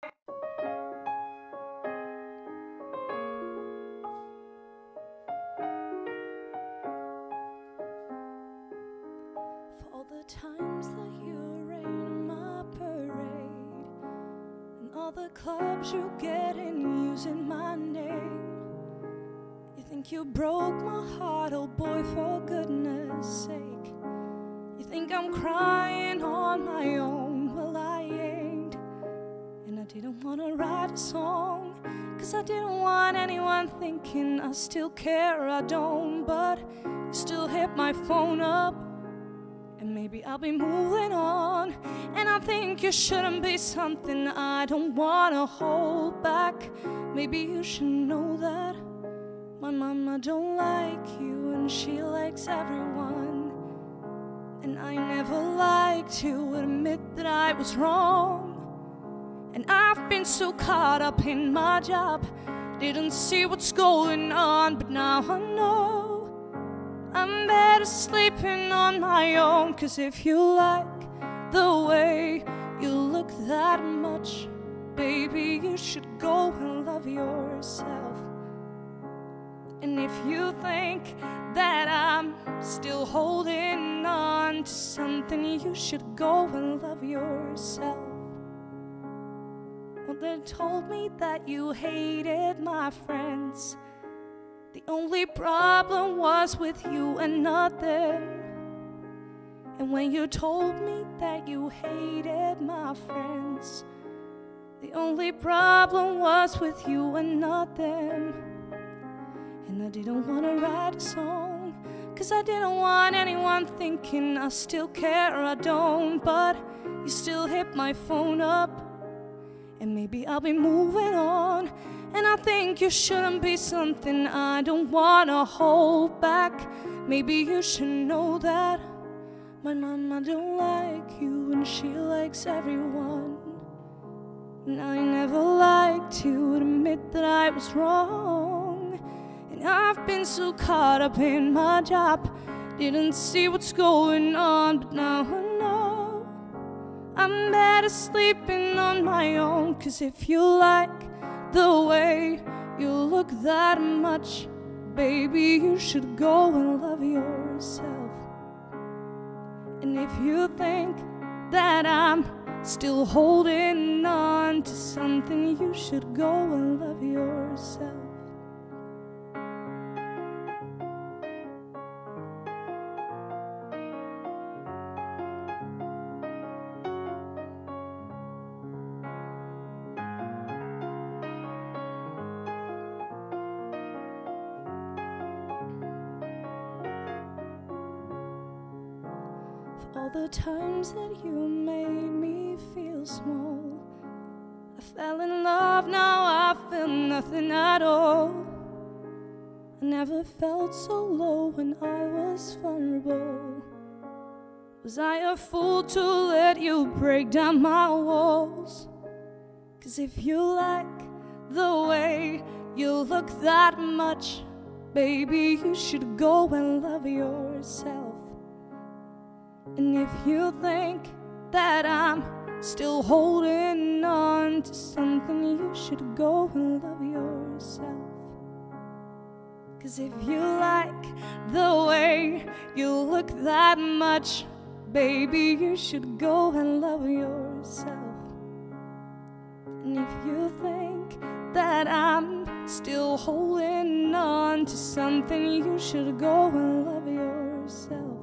For all the times that you rain on my parade, and all the clubs you get in using my name. You think you broke my heart, oh boy, for goodness sake. You think I'm crying on my own, well I ain't. And I didn't want to write a song, 'cause I didn't want anyone thinking I still care, I don't. But you still hit my phone up, and maybe I'll be moving on. And I think you shouldn't be something I don't want to hold back. Maybe you should know that my mama don't like you, and she likes everyone. And I never liked to admit that I was wrong. And I've been so caught up in my job, didn't see what's going on. But now I know I'm better sleeping on my own. 'Cause if you like the way you look that much, baby, you should go and love yourself. And if you think that I'm still holding on to something, you should go and love yourself. Well, they told me that you hated my friends. The only problem was with you and not them. And when you told me that you hated my friends, the only problem was with you and not them. And I didn't want to write a song, 'cause I didn't want anyone thinking I still care, I don't. But you still hit my phone up, and maybe I'll be moving on. And I think you shouldn't be something I don't want to hold back. Maybe you should know that my mama don't like you, and she likes everyone. And I never liked to admit that I was wrong. And I've been so caught up in my job, didn't see what's going on. But now I know I'm better sleeping on my own. 'Cause if you like the way you look that much, baby, you should go and love yourself. And if you think that I'm still holding on to something, you should go and love yourself. For all the times that you made me feel small, I fell in love, now I feel nothing at all. I never felt so low when I was vulnerable. Was I a fool to let you break down my walls? 'Cause if you like the way you look that much, baby, you should go and love yourself. And if you think that I'm still holding on to something, you should go and love yourself. 'Cause if you like the way you look that much, baby, you should go and love yourself. And if you think that I'm still holding on to something, you should go and love yourself.